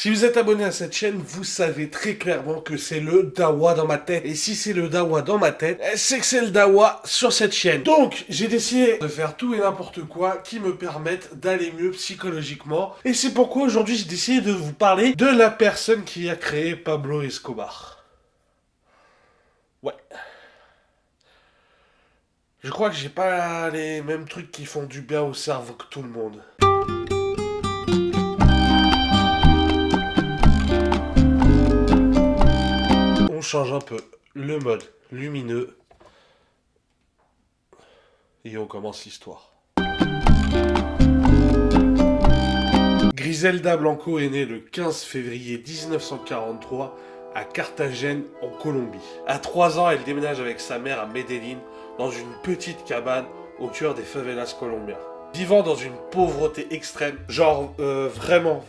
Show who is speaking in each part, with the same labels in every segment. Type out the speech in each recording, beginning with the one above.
Speaker 1: Si vous êtes abonné à cette chaîne, vous savez très clairement que c'est le Dawa dans ma tête. Et si c'est le Dawa dans ma tête, c'est que c'est le Dawa sur cette chaîne. Donc, j'ai décidé de faire tout et n'importe quoi qui me permette d'aller mieux psychologiquement. Et c'est pourquoi aujourd'hui j'ai décidé de vous parler de la personne qui a créé Pablo Escobar. Ouais. Je crois que j'ai pas les mêmes trucs qui font du bien au cerveau que tout le monde. On change un peu le mode lumineux et on commence l'histoire. Griselda Blanco est née le 15 février 1943 à Carthagène en Colombie. À 3 ans, elle déménage avec sa mère à Medellín dans une petite cabane au cœur des favelas colombiens. Vivant dans une pauvreté extrême, genre vraiment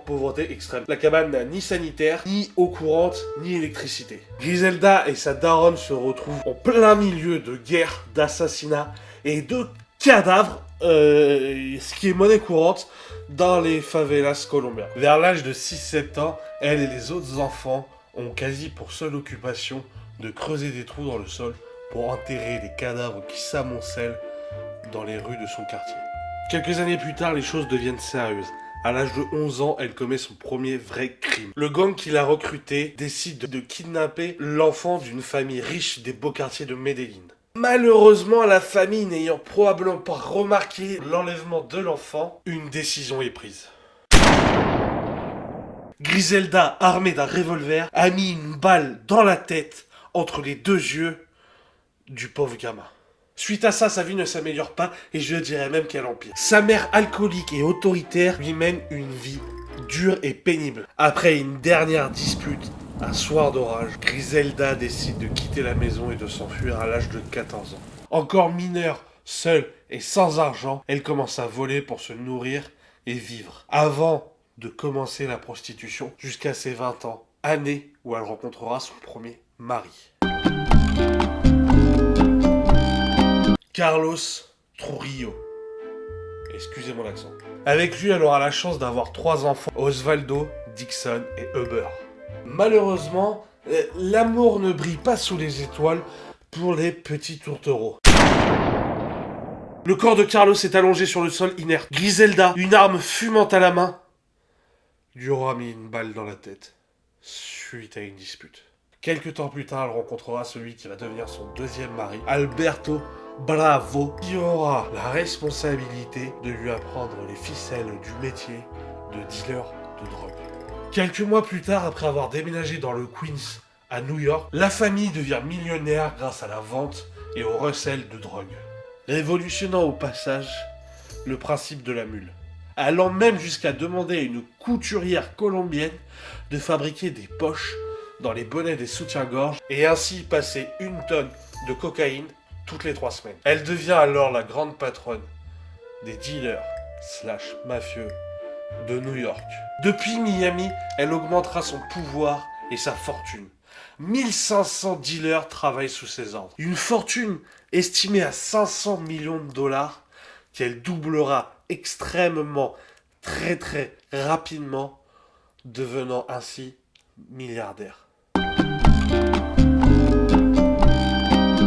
Speaker 1: pauvreté extrême. La cabane n'a ni sanitaire, ni eau courante, ni électricité. Griselda et sa daronne se retrouvent en plein milieu de guerres, d'assassinats et de cadavres, ce qui est monnaie courante dans les favelas colombiens. Vers l'âge de 6-7 ans, elle et les autres enfants ont quasi pour seule occupation de creuser des trous dans le sol pour enterrer les cadavres qui s'amoncellent dans les rues de son quartier. Quelques années plus tard, les choses deviennent sérieuses. À l'âge de 11 ans, elle commet son premier vrai crime. Le gang qui l'a recruté décide de kidnapper l'enfant d'une famille riche des beaux quartiers de Medellín. Malheureusement, la famille n'ayant probablement pas remarqué l'enlèvement de l'enfant, une décision est prise. Griselda, armée d'un revolver, a mis une balle dans la tête entre les deux yeux du pauvre gamin. Suite à ça, sa vie ne s'améliore pas et je dirais même qu'elle empire. Sa mère alcoolique et autoritaire lui mène une vie dure et pénible. Après une dernière dispute, un soir d'orage, Griselda décide de quitter la maison et de s'enfuir à l'âge de 14 ans. Encore mineure, seule et sans argent, elle commence à voler pour se nourrir et vivre. Avant de commencer la prostitution jusqu'à ses 20 ans, année où elle rencontrera son premier mari. Carlos Trujillo. Excusez mon accent. Avec lui, elle aura la chance d'avoir 3 enfants, Osvaldo, Dixon et Huber. Malheureusement, l'amour ne brille pas sous les étoiles pour les petits tourtereaux. Le corps de Carlos est allongé sur le sol inerte. Griselda, une arme fumante à la main, lui aura mis une balle dans la tête, suite à une dispute. Quelques temps plus tard, elle rencontrera celui qui va devenir son deuxième mari, Alberto Bravo, qui aura la responsabilité de lui apprendre les ficelles du métier de dealer de drogue. Quelques mois plus tard, après avoir déménagé dans le Queens à New York, la famille devient millionnaire grâce à la vente et au recel de drogue, révolutionnant au passage le principe de la mule, allant même jusqu'à demander à une couturière colombienne de fabriquer des poches dans les bonnets des soutiens-gorge et ainsi passer 1 tonne de cocaïne toutes les 3 semaines. Elle devient alors la grande patronne des dealers / mafieux de New York. Depuis Miami, elle augmentera son pouvoir et sa fortune. 1500 dealers travaillent sous ses ordres. Une fortune estimée à 500 millions de dollars qu'elle doublera extrêmement, très rapidement, devenant ainsi milliardaire.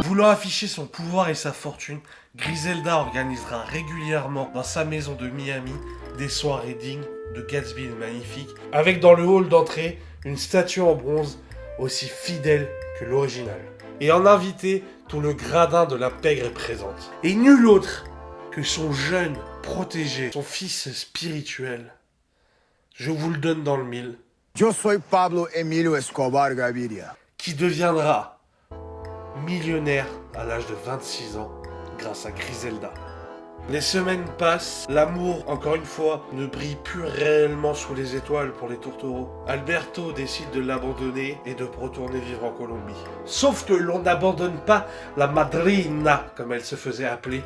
Speaker 1: Voulant afficher son pouvoir et sa fortune, Griselda organisera régulièrement dans sa maison de Miami des soirées dignes de Gatsby le Magnifique, avec dans le hall d'entrée une statue en bronze aussi fidèle que l'original. Et en invité, tout le gradin de la pègre est présente. Et nul autre que son jeune protégé, son fils spirituel. Je vous le donne dans le mille.
Speaker 2: Yo soy Pablo Emilio Escobar Gaviria.
Speaker 1: Qui deviendra millionnaire à l'âge de 26 ans grâce à Griselda. Les semaines passent, l'amour, encore une fois, ne brille plus réellement sous les étoiles pour les tourtereaux. Alberto décide de l'abandonner et de retourner vivre en Colombie. Sauf que l'on n'abandonne pas la madrina, comme elle se faisait appeler,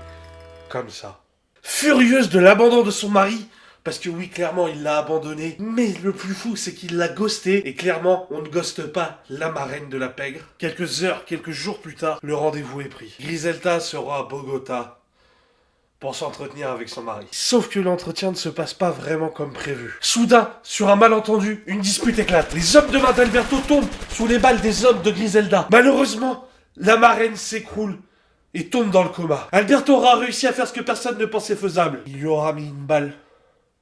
Speaker 1: comme ça. Furieuse de l'abandon de son mari, parce que oui, clairement, il l'a abandonné. Mais le plus fou, c'est qu'il l'a ghosté. Et clairement, on ne ghoste pas la marraine de la pègre. Quelques jours plus tard, le rendez-vous est pris. Griselda sera à Bogota pour s'entretenir avec son mari. Sauf que l'entretien ne se passe pas vraiment comme prévu. Soudain, sur un malentendu, une dispute éclate. Les hommes de main d'Alberto tombent sous les balles des hommes de Griselda. Malheureusement, la marraine s'écroule et tombe dans le coma. Alberto aura réussi à faire ce que personne ne pensait faisable. Il lui aura mis une balle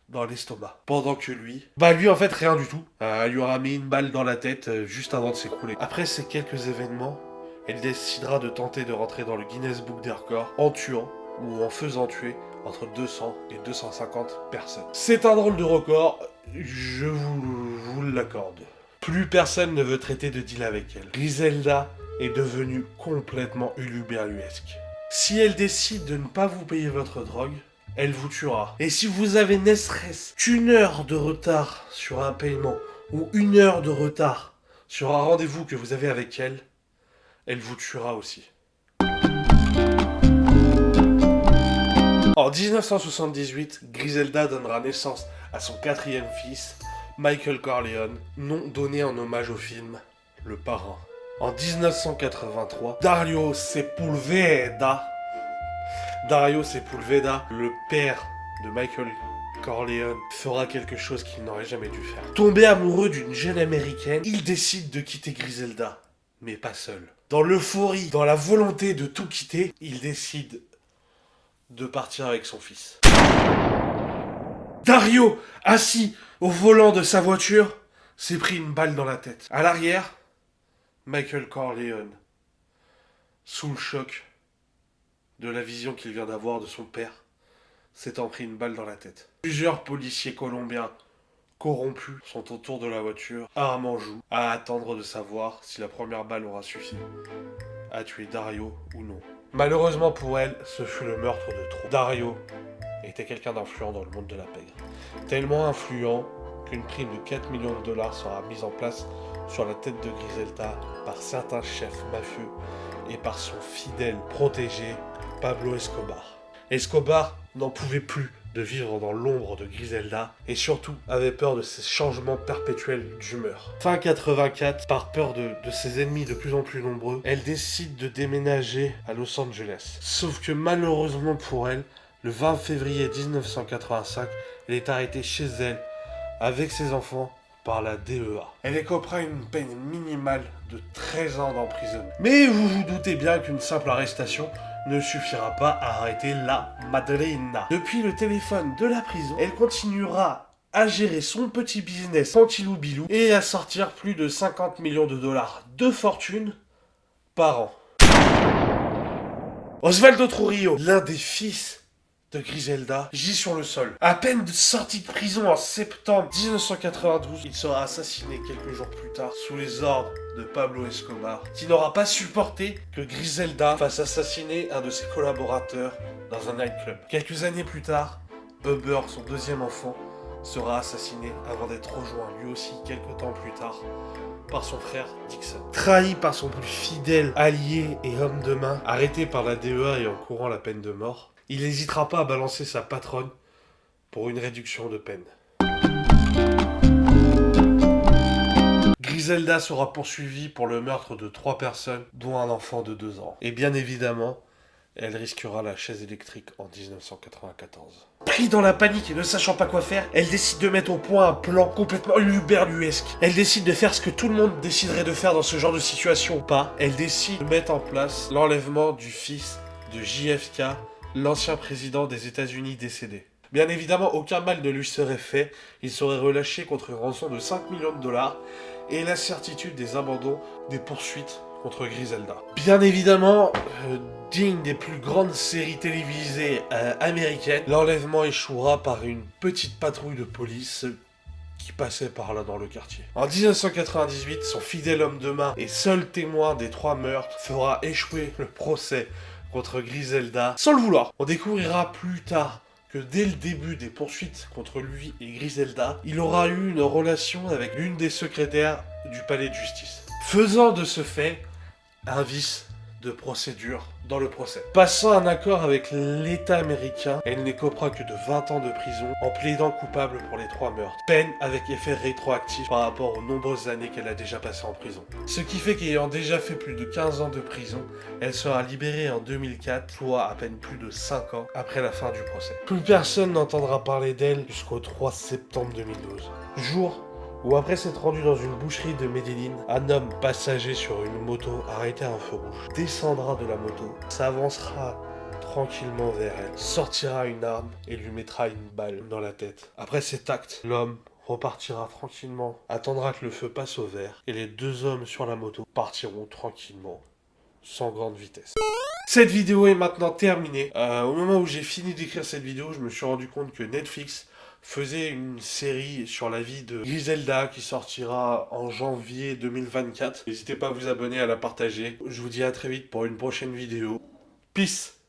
Speaker 1: dans l'estomac. Pendant que lui en fait rien du tout. Il lui aura mis une balle dans la tête juste avant de s'écrouler. Après ces quelques événements, elle décidera de tenter de rentrer dans le Guinness Book des records en tuant ou en faisant tuer entre 200 et 250 personnes. C'est un drôle de record, je vous l'accorde. Plus personne ne veut traiter de deal avec elle. Griselda est devenue complètement uluberluesque. Si elle décide de ne pas vous payer votre drogue, elle vous tuera. Et si vous avez ne serait-ce qu'une heure de retard sur un paiement ou une heure de retard sur un rendez-vous que vous avez avec elle, elle vous tuera aussi. En 1978, Griselda donnera naissance à son 4e fils, Michael Corleone, nom donné en hommage au film Le Parrain. En 1983, Dario Sepulveda, le père de Michael Corleone, fera quelque chose qu'il n'aurait jamais dû faire. Tombé amoureux d'une jeune américaine, il décide de quitter Griselda, mais pas seul. Dans l'euphorie, dans la volonté de tout quitter, il décide de partir avec son fils. Dario, assis au volant de sa voiture, s'est pris une balle dans la tête. À l'arrière, Michael Corleone, sous le choc de la vision qu'il vient d'avoir de son père, s'étant pris une balle dans la tête. Plusieurs policiers colombiens corrompus sont autour de la voiture, armes en joue, à attendre de savoir si la première balle aura suffi à tuer Dario ou non. Malheureusement pour elle, ce fut le meurtre de trop. Dario était quelqu'un d'influent dans le monde de la pègre. Tellement influent qu'une prime de 4 millions de dollars sera mise en place sur la tête de Griselda par certains chefs mafieux et par son fidèle protégé, Pablo Escobar. Escobar n'en pouvait plus de vivre dans l'ombre de Griselda et surtout avait peur de ces changements perpétuels d'humeur. Fin 84, par peur de ses ennemis de plus en plus nombreux, elle décide de déménager à Los Angeles. Sauf que malheureusement pour elle, le 20 février 1985, elle est arrêtée chez elle avec ses enfants par la DEA. Elle écopera une peine minimale de 13 ans d'emprisonnement. Mais vous vous doutez bien qu'une simple arrestation ne suffira pas à arrêter la Madrina. Depuis le téléphone de la prison, elle continuera à gérer son petit business Pantilou-Bilou et à sortir plus de 50 millions de dollars de fortune par an. Osvaldo Trujillo, l'un des fils de Griselda, gît sur le sol. À peine sorti de prison en septembre 1992, il sera assassiné quelques jours plus tard sous les ordres de Pablo Escobar, qui n'aura pas supporté que Griselda fasse assassiner un de ses collaborateurs dans un nightclub. Quelques années plus tard, Uber, son deuxième enfant, sera assassiné avant d'être rejoint lui aussi quelques temps plus tard par son frère Dixon. Trahi par son plus fidèle allié et homme de main, arrêté par la DEA et encourant la peine de mort, il n'hésitera pas à balancer sa patronne pour une réduction de peine. Griselda sera poursuivie pour le meurtre de 3 personnes, dont un enfant de 2 ans. Et bien évidemment, elle risquera la chaise électrique en 1994. Pris dans la panique et ne sachant pas quoi faire, elle décide de mettre au point un plan complètement uluberluesque. Elle décide de faire ce que tout le monde déciderait de faire dans ce genre de situation ou pas. Elle décide de mettre en place l'enlèvement du fils de JFK, l'ancien président des États-Unis décédé. Bien évidemment, aucun mal ne lui serait fait, il serait relâché contre une rançon de 5 millions de dollars et la certitude des abandons des poursuites contre Griselda. Bien évidemment, digne des plus grandes séries télévisées américaines, l'enlèvement échouera par une petite patrouille de police qui passait par là dans le quartier. En 1998, son fidèle homme de main et seul témoin des 3 meurtres fera échouer le procès contre Griselda sans le vouloir. On découvrira plus tard que dès le début des poursuites contre lui et Griselda, il aura eu une relation avec l'une des secrétaires du palais de justice, faisant de ce fait un vice de procédure dans le procès. Passant un accord avec l'État américain, elle n'écopera que de 20 ans de prison en plaidant coupable pour les 3 meurtres. Peine avec effet rétroactif par rapport aux nombreuses années qu'elle a déjà passées en prison. Ce qui fait qu'ayant déjà fait plus de 15 ans de prison, elle sera libérée en 2004, soit à peine plus de 5 ans après la fin du procès. Plus personne n'entendra parler d'elle jusqu'au 3 septembre 2012. Jour où après s'être rendu dans une boucherie de Medellín, un homme passager sur une moto arrêté à un feu rouge descendra de la moto, s'avancera tranquillement vers elle, sortira une arme et lui mettra une balle dans la tête. Après cet acte, l'homme repartira tranquillement, attendra que le feu passe au vert et les 2 hommes sur la moto partiront tranquillement, sans grande vitesse. Cette vidéo est maintenant terminée. Au moment où j'ai fini d'écrire cette vidéo, je me suis rendu compte que Netflix faisait une série sur la vie de Griselda qui sortira en janvier 2024. N'hésitez pas à vous abonner, à la partager. Je vous dis à très vite pour une prochaine vidéo. Peace!